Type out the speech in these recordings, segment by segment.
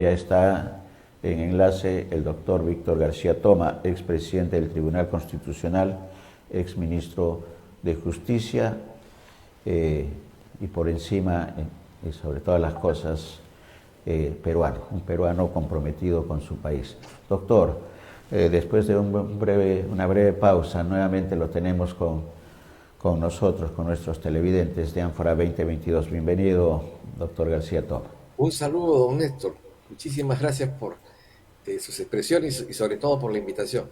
Ya está en enlace el doctor Víctor García Toma, expresidente del Tribunal Constitucional, exministro de Justicia y por encima, y sobre todas las cosas, peruano, un peruano comprometido con su país. Doctor, después de una breve pausa, nuevamente lo tenemos con nosotros, con nuestros televidentes de Ánfora 2022. Bienvenido, doctor García Toma. Un saludo, don Néstor. Muchísimas gracias por sus expresiones y sobre todo por la invitación.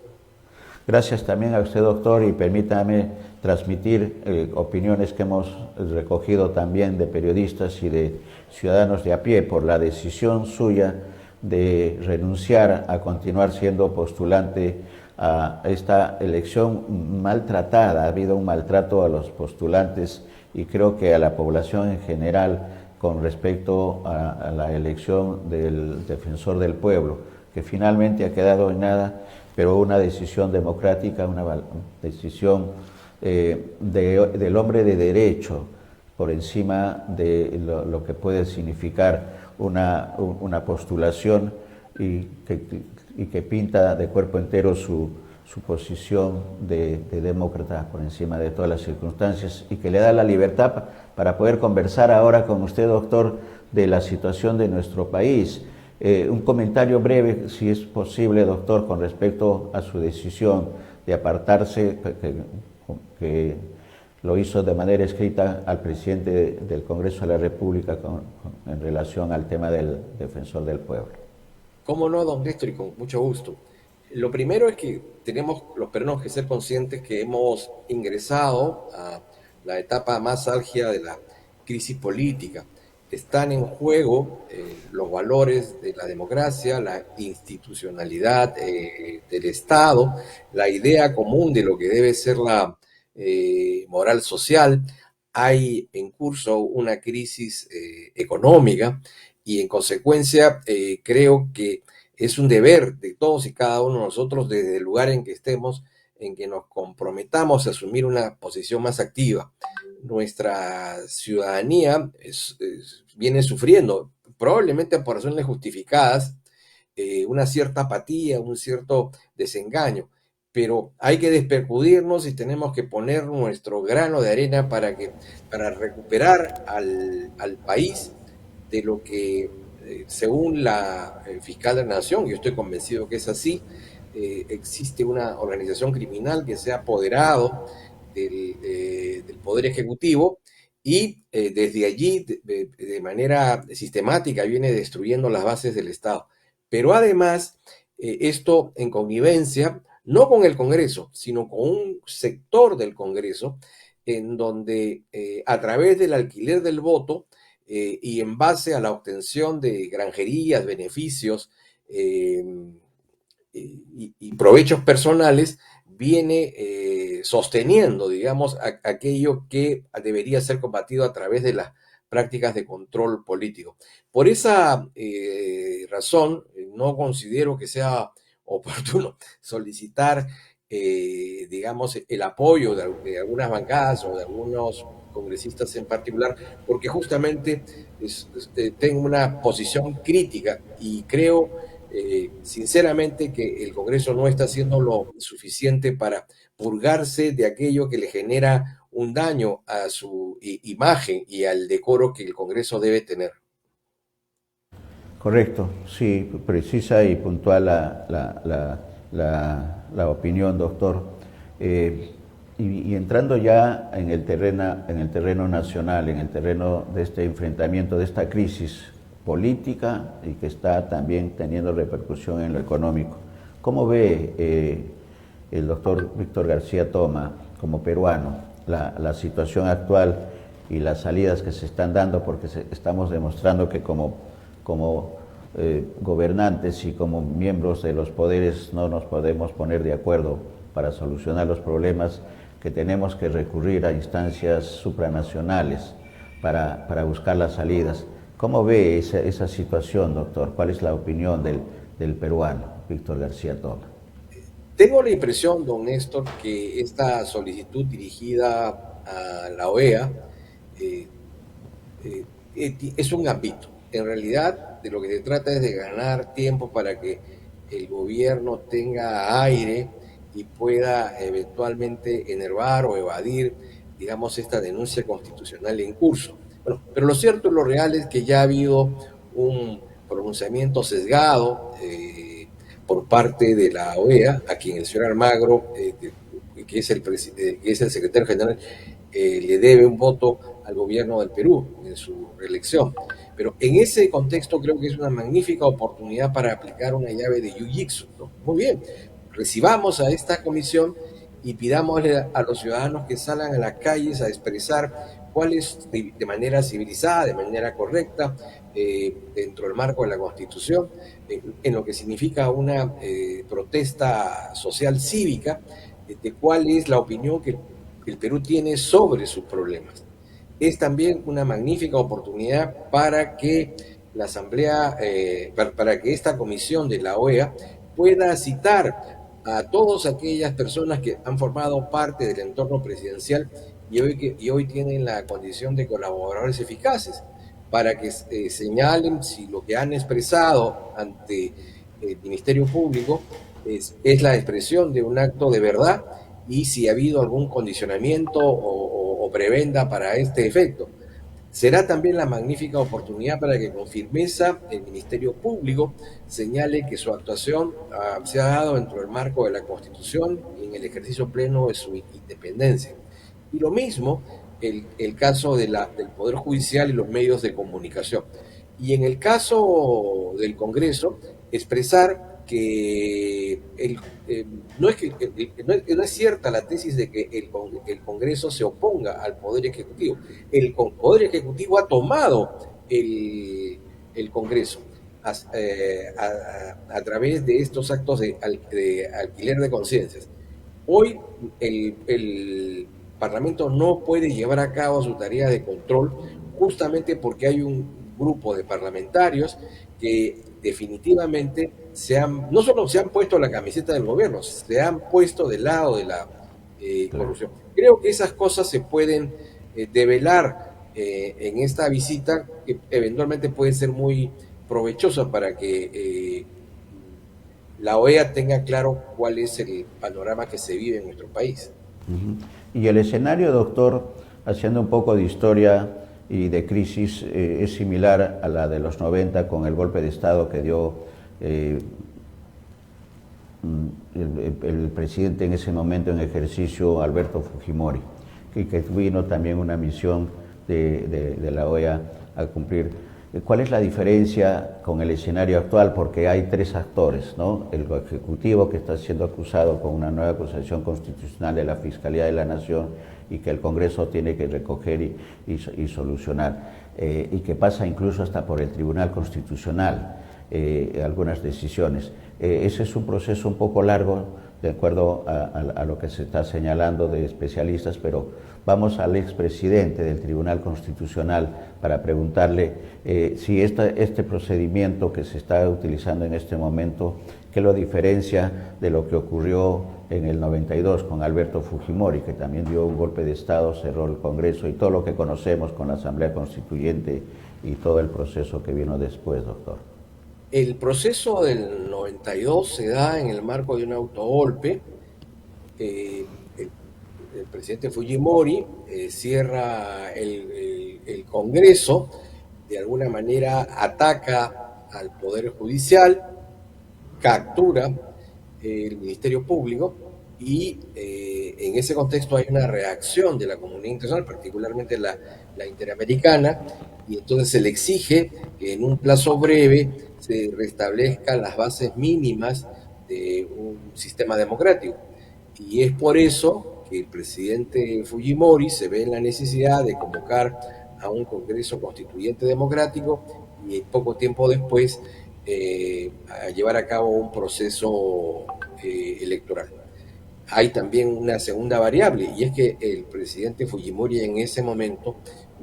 Gracias también a usted, doctor, y permítame transmitir opiniones que hemos recogido también de periodistas y de ciudadanos de a pie por la decisión suya de renunciar a continuar siendo postulante a esta elección maltratada. Ha habido un maltrato a los postulantes y creo que a la población en general con respecto a la elección del defensor del pueblo, que finalmente ha quedado en nada, pero una decisión democrática, una decisión del hombre de derecho por encima de lo que puede significar una postulación y que pinta de cuerpo entero su posición de demócrata por encima de todas las circunstancias y que le da la libertad para poder conversar ahora con usted, doctor, de la situación de nuestro país. Un comentario breve, si es posible, doctor, con respecto a su decisión de apartarse, que lo hizo de manera escrita al presidente del Congreso de la República en relación al tema del defensor del pueblo. ¿Cómo no, don Néstor? Y con mucho gusto. Lo primero es que tenemos los peruanos que ser conscientes que hemos ingresado a la etapa más álgida de la crisis política. Están en juego los valores de la democracia, la institucionalidad del Estado, la idea común de lo que debe ser la moral social. Hay en curso una crisis económica y en consecuencia creo que es un deber de todos y cada uno de nosotros desde el lugar en que estemos, en que nos comprometamos a asumir una posición más activa. Nuestra ciudadanía viene sufriendo, probablemente por razones justificadas, una cierta apatía, un cierto desengaño, pero hay que despercudirnos y tenemos que poner nuestro grano de arena para recuperar al país de lo que, según la fiscal de la Nación, yo estoy convencido que es así, existe una organización criminal que se ha apoderado del Poder Ejecutivo y desde allí, de manera sistemática, viene destruyendo las bases del Estado. Pero además, esto en connivencia, no con el Congreso, sino con un sector del Congreso, en donde a través del alquiler del voto y en base a la obtención de granjerías, beneficios y provechos personales, viene sosteniendo, digamos, aquello que debería ser combatido a través de las prácticas de control político. Por esa razón, no considero que sea oportuno solicitar, digamos, el apoyo de algunas bancadas o de algunos congresistas en particular, porque justamente tengo una posición crítica y creo sinceramente que el Congreso no está haciendo lo suficiente para purgarse de aquello que le genera un daño a su imagen y al decoro que el Congreso debe tener. Correcto, sí, precisa y puntual la opinión, doctor. Y entrando ya en el terreno nacional, en el terreno de este enfrentamiento, de esta crisis política y que está también teniendo repercusión en lo económico, ¿cómo ve el doctor Víctor García Toma, como peruano, la situación actual y las salidas que se están dando? Porque estamos demostrando que como gobernantes y como miembros de los poderes no nos podemos poner de acuerdo para solucionar los problemas, que tenemos que recurrir a instancias supranacionales para buscar las salidas. ¿Cómo ve esa situación, doctor? ¿Cuál es la opinión del peruano, Víctor García Toma? Tengo la impresión, don Néstor, que esta solicitud dirigida a la OEA eh, es un ámbito. En realidad, de lo que se trata es de ganar tiempo para que el gobierno tenga aire y pueda eventualmente enervar o evadir, digamos, esta denuncia constitucional en curso. Bueno, pero lo cierto y lo real es que ya ha habido un pronunciamiento sesgado por parte de la OEA, a quien el señor Almagro, que es el secretario general, le debe un voto al gobierno del Perú en su reelección. Pero en ese contexto creo que es una magnífica oportunidad para aplicar una llave de Jiu-Jitsu, ¿no? Muy bien, recibamos a esta comisión y pidámosle a los ciudadanos que salgan a las calles a expresar cuál es de manera civilizada, de manera correcta, dentro del marco de la Constitución, en lo que significa una protesta social cívica, de cuál es la opinión que el Perú tiene sobre sus problemas. Es también una magnífica oportunidad para que la Asamblea, para que esta comisión de la OEA pueda citar a todas aquellas personas que han formado parte del entorno presidencial y hoy tienen la condición de colaboradores eficaces, para que señalen si lo que han expresado ante el Ministerio Público es la expresión de un acto de verdad y si ha habido algún condicionamiento o prebenda para este efecto. Será también la magnífica oportunidad para que con firmeza el Ministerio Público señale que su actuación se ha dado dentro del marco de la Constitución y en el ejercicio pleno de su independencia. Y lo mismo el caso del Poder Judicial y los medios de comunicación. Y en el caso del Congreso, expresar que no es cierta la tesis de que el Congreso se oponga al Poder Ejecutivo. El Poder Ejecutivo ha tomado el Congreso a través de estos actos de alquiler de conciencias. Hoy el Parlamento no puede llevar a cabo su tarea de control justamente porque hay un grupo de parlamentarios que definitivamente no solo se han puesto la camiseta del gobierno, se han puesto del lado de la corrupción. Creo que esas cosas se pueden develar en esta visita, que eventualmente puede ser muy provechosa para que la OEA tenga claro cuál es el panorama que se vive en nuestro país. Y el escenario, doctor, haciendo un poco de historia y de crisis, es similar a la de los 90 con el golpe de Estado que dio el presidente en ese momento en ejercicio, Alberto Fujimori, que vino también una misión de la OEA a cumplir. ¿Cuál es la diferencia con el escenario actual? Porque hay tres actores, ¿no? El Ejecutivo, que está siendo acusado con una nueva acusación constitucional de la Fiscalía de la Nación y que el Congreso tiene que recoger y solucionar, y que pasa incluso hasta por el Tribunal Constitucional algunas decisiones. Ese es un proceso un poco largo, de acuerdo a lo que se está señalando de especialistas, pero vamos al expresidente del Tribunal Constitucional para preguntarle si este procedimiento que se está utilizando en este momento, ¿qué lo diferencia de lo que ocurrió en el 92 con Alberto Fujimori, que también dio un golpe de Estado, cerró el Congreso y todo lo que conocemos con la Asamblea Constituyente y todo el proceso que vino después, doctor? El proceso del 92 se da en el marco de un autogolpe. El presidente Fujimori cierra el Congreso, de alguna manera ataca al Poder Judicial, captura el Ministerio Público y en ese contexto hay una reacción de la comunidad internacional, particularmente la interamericana, y entonces se le exige que en un plazo breve se restablezcan las bases mínimas de un sistema democrático. Y es por eso que el presidente Fujimori se ve en la necesidad de convocar a un Congreso Constituyente Democrático y poco tiempo después a llevar a cabo un proceso electoral. Hay también una segunda variable, y es que el presidente Fujimori en ese momento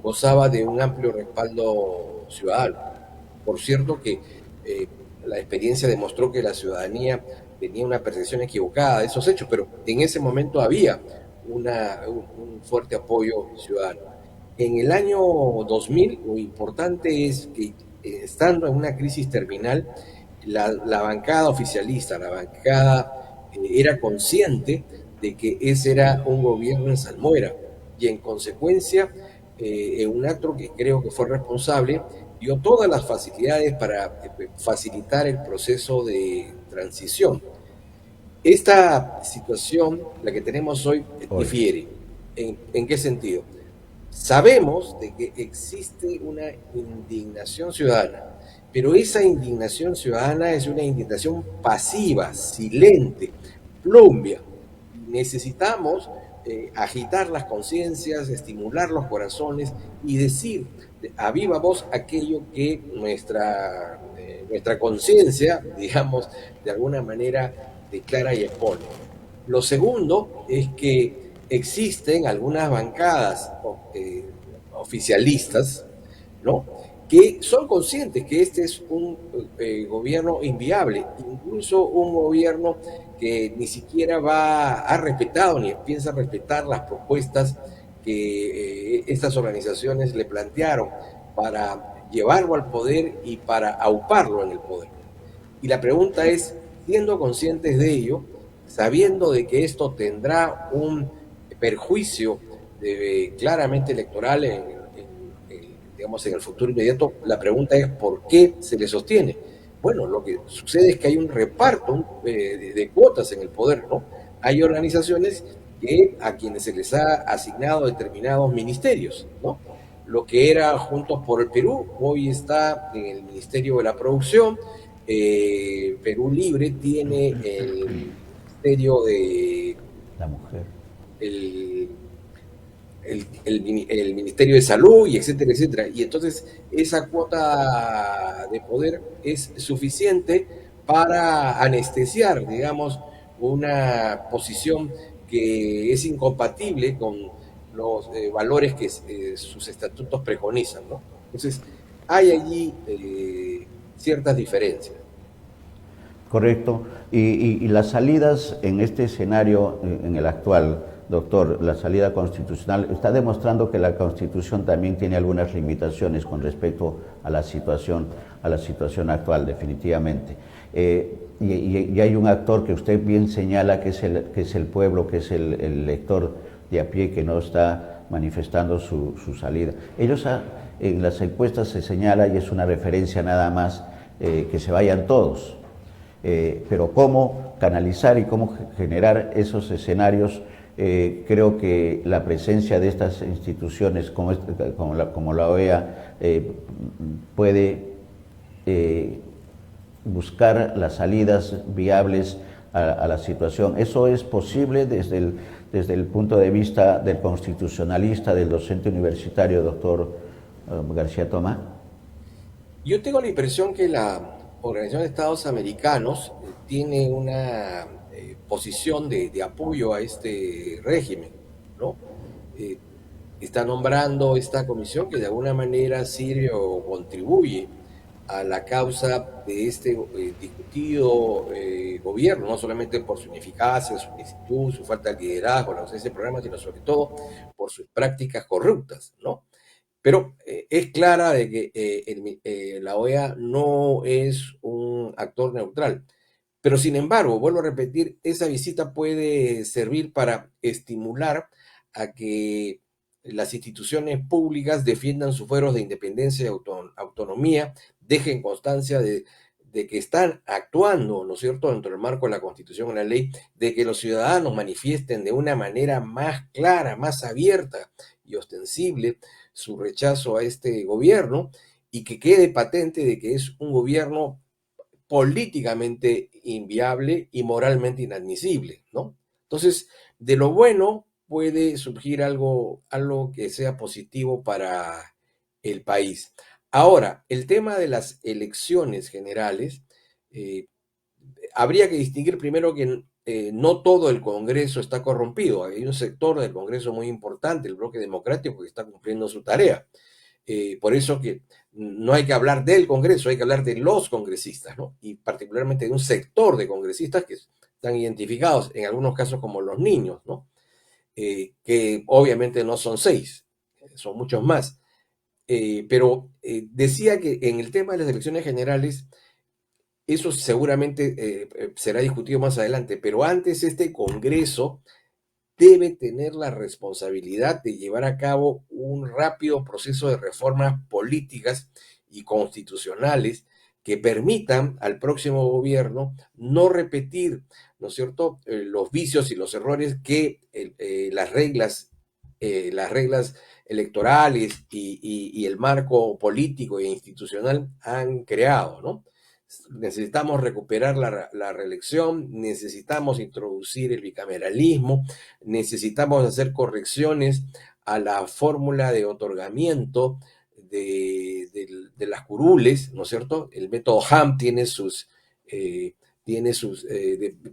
gozaba de un amplio respaldo ciudadano. Por cierto que la experiencia demostró que la ciudadanía tenía una percepción equivocada de esos hechos, pero en ese momento había un fuerte apoyo ciudadano. En el año 2000, lo importante es que estando en una crisis terminal, la bancada oficialista, la bancada era consciente de que ese era un gobierno en salmuera y en consecuencia, en un acto que creo que fue responsable, dio todas las facilidades para facilitar el proceso de transición. Esta situación, la que tenemos hoy, Hoy. difiere. ¿En qué sentido? Sabemos de que existe una indignación ciudadana, pero esa indignación ciudadana es una indignación pasiva, silente, plumbia. Necesitamos agitar las conciencias, estimular los corazones y decir a viva voz aquello que nuestra conciencia, digamos, de alguna manera declara y expone. Lo segundo es que existen algunas bancadas oficialistas, ¿no?, que son conscientes que este es un gobierno inviable, incluso un gobierno que ni siquiera ha respetado ni piensa respetar las propuestas que estas organizaciones le plantearon para llevarlo al poder y para auparlo en el poder. Y la pregunta es, siendo conscientes de ello, sabiendo de que esto tendrá un perjuicio claramente electoral digamos, en el futuro inmediato, la pregunta es ¿por qué se le sostiene? Bueno, lo que sucede es que hay un reparto de cuotas en el poder, ¿no? Hay organizaciones a quienes se les ha asignado determinados ministerios, ¿no? Lo que era Juntos por el Perú, hoy está en el Ministerio de la Producción. Perú Libre tiene el Ministerio de La mujer. el, el Ministerio de Salud, y etcétera, etcétera. Y entonces esa cuota de poder es suficiente para anestesiar, digamos, una posición que es incompatible con los valores que sus estatutos preconizan, ¿no? Entonces, hay allí ciertas diferencias. Correcto. Y las salidas en este escenario, en el actual, doctor, la salida constitucional, está demostrando que la Constitución también tiene algunas limitaciones con respecto a la situación actual, definitivamente. Y hay un actor que usted bien señala que es el pueblo, que es el elector de a pie que no está manifestando su salida. En las encuestas se señala, y es una referencia nada más, que se vayan todos. Pero cómo canalizar y cómo generar esos escenarios, creo que la presencia de estas instituciones como la OEA puede buscar las salidas viables a la situación. ¿Eso es posible desde el punto de vista del constitucionalista, del docente universitario, doctor García Tomás? Yo tengo la impresión que la Organización de Estados Americanos tiene una posición de apoyo a este régimen, ¿no? Eh, Está nombrando esta comisión que de alguna manera sirve o contribuye a la causa de este discutido gobierno, no solamente por su ineficacia, su ineptitud, su falta de liderazgo, la ausencia de programas, sino sobre todo por sus prácticas corruptas, ¿no? Pero es clara de que la OEA no es un actor neutral. Pero sin embargo, vuelvo a repetir, esa visita puede servir para estimular a que las instituciones públicas defiendan sus fueros de independencia y autonomía, dejen constancia de que están actuando, ¿no es cierto?, dentro del marco de la Constitución y la ley, de que los ciudadanos manifiesten de una manera más clara, más abierta y ostensible su rechazo a este gobierno, y que quede patente de que es un gobierno políticamente inviable y moralmente inadmisible, ¿no? Entonces, de lo bueno puede surgir algo que sea positivo para el país. Ahora, el tema de las elecciones generales, eh, habría que distinguir primero que no todo el Congreso está corrompido. Hay un sector del Congreso muy importante, el bloque democrático, que está cumpliendo su tarea. Por eso que no hay que hablar del Congreso, hay que hablar de los congresistas, ¿no? Y particularmente de un sector de congresistas que están identificados en algunos casos como los niños, ¿no? Que obviamente no son 6, son muchos más. Pero decía que en el tema de las elecciones generales, eso seguramente será discutido más adelante, pero antes este Congreso debe tener la responsabilidad de llevar a cabo un rápido proceso de reformas políticas y constitucionales que permitan al próximo gobierno no repetir, ¿no es cierto?, los vicios y los errores que las reglas electorales y el marco político e institucional han creado, ¿no? Necesitamos recuperar la reelección, necesitamos introducir el bicameralismo, necesitamos hacer correcciones a la fórmula de otorgamiento de las curules, ¿no es cierto? El método Ham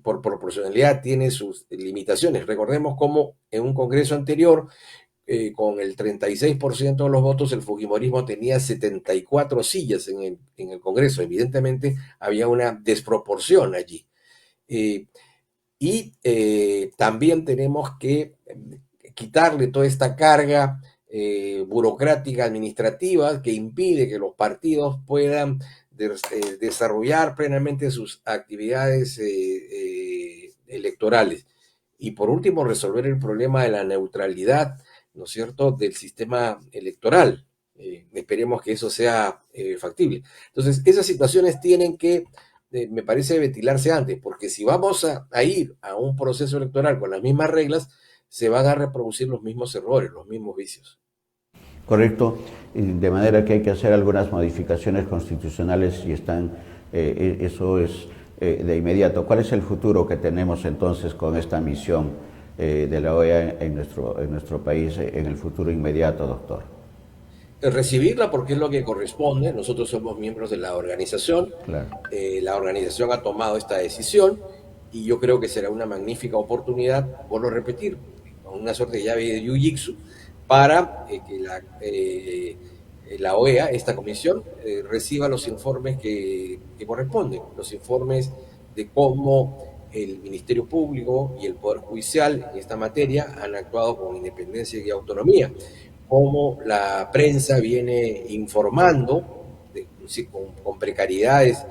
por proporcionalidad, tiene sus limitaciones. Recordemos cómo en un congreso anterior, con el 36% de los votos, el fujimorismo tenía 74 sillas en el Congreso. Evidentemente había una desproporción allí. También tenemos que quitarle toda esta carga burocrática administrativa que impide que los partidos puedan desarrollar plenamente sus actividades electorales. Y por último, resolver el problema de la neutralidad, ¿no es cierto?, del sistema electoral. Esperemos que eso sea factible. Entonces, esas situaciones tienen que, me parece, ventilarse antes, porque si vamos a ir a un proceso electoral con las mismas reglas, se van a reproducir los mismos errores, los mismos vicios. Correcto, de manera que hay que hacer algunas modificaciones constitucionales y eso es de inmediato. ¿Cuál es el futuro que tenemos entonces con esta misión de la OEA en nuestro país en el futuro inmediato, doctor? Recibirla porque es lo que corresponde. Nosotros somos miembros de la organización. Claro. La organización ha tomado esta decisión y yo creo que será una magnífica oportunidad, vuelvo a repetir, una suerte de llave de jiu-jitsu para que la OEA, esta comisión, reciba los informes que corresponden, los informes de cómo el Ministerio Público y el Poder Judicial en esta materia han actuado con independencia y autonomía, cómo la prensa viene informando con precariedades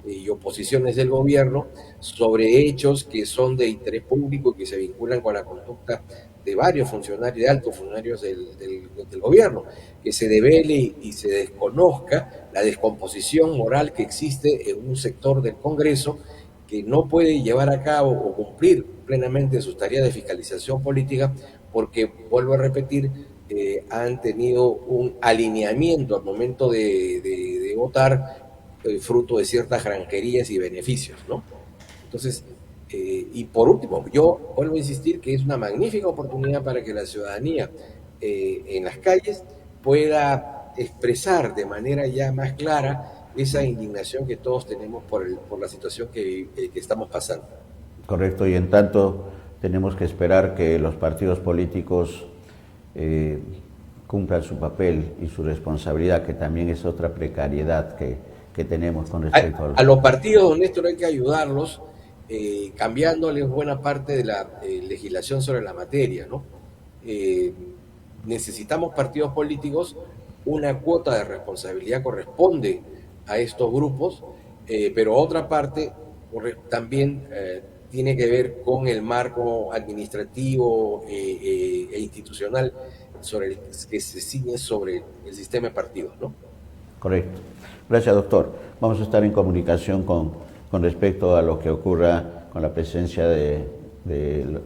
y oposiciones del gobierno sobre hechos que son de interés público y que se vinculan con la conducta de varios funcionarios, de altos funcionarios del gobierno, que se devele y se desconozca la descomposición moral que existe en un sector del Congreso que no puede llevar a cabo o cumplir plenamente sus tareas de fiscalización política porque, vuelvo a repetir, han tenido un alineamiento al momento de votar, fruto de ciertas granjerías y beneficios, ¿no? Entonces, y por último, yo vuelvo a insistir que es una magnífica oportunidad para que la ciudadanía en las calles pueda expresar de manera ya más clara esa indignación que todos tenemos por la situación que estamos pasando. Correcto, y en tanto tenemos que esperar que los partidos políticos cumplan su papel y su responsabilidad, que también es otra precariedad que tenemos con respecto a los partidos, don Néstor, hay que ayudarlos cambiándoles buena parte de la legislación sobre la materia, ¿no? Necesitamos partidos políticos, una cuota de responsabilidad corresponde a estos grupos, pero otra parte también tiene que ver con el marco administrativo e institucional que se ciñe sobre el sistema de partidos, ¿no? Correcto. Gracias, doctor. Vamos a estar en comunicación con respecto a lo que ocurra con la presencia de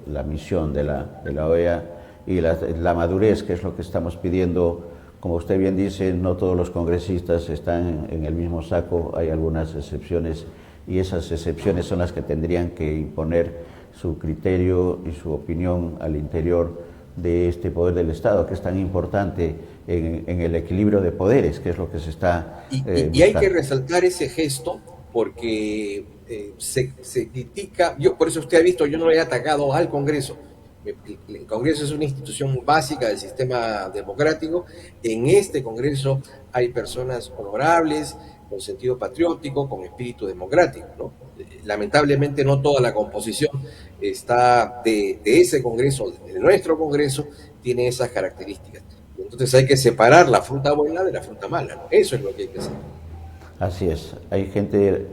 la misión de la OEA y la madurez, que es lo que estamos pidiendo. Como usted bien dice, no todos los congresistas están en el mismo saco, hay algunas excepciones y esas excepciones son las que tendrían que imponer su criterio y su opinión al interior de este poder del Estado, que es tan importante en el equilibrio de poderes, que es lo que se está y hay que resaltar ese gesto porque se critica, por eso usted ha visto, yo no he atacado al Congreso. El Congreso es una institución básica del sistema democrático. En este Congreso hay personas honorables, con sentido patriótico, con espíritu democrático, ¿no? Lamentablemente no toda la composición está de ese Congreso, de nuestro Congreso, tiene esas características. Entonces hay que separar la fruta buena de la fruta mala, ¿no? Eso es lo que hay que hacer. Así es, hay gente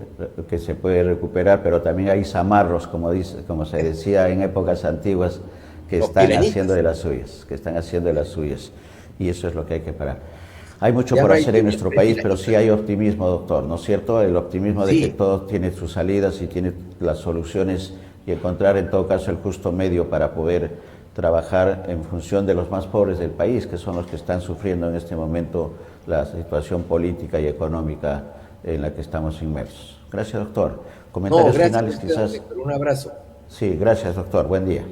que se puede recuperar, pero también hay zamarros, como se decía en épocas antiguas, que Los están pirañitas. haciendo de las suyas, que están haciendo de las suyas. Y eso es lo que hay que parar. Hay mucho Ya por no hay hacer en nuestro país, pero sí pirañitas. hay optimismo, doctor, ¿no es cierto? El optimismo de que Sí, todo tiene sus salidas y tiene las soluciones y encontrar en todo caso el justo medio para poder trabajar en función de los más pobres del país, que son los que están sufriendo en este momento la situación política y económica en la que estamos inmersos. Gracias, doctor. no, Comentarios gracias a finales usted, don quizás. Héctor. Un abrazo. Sí, gracias, doctor. Buen día.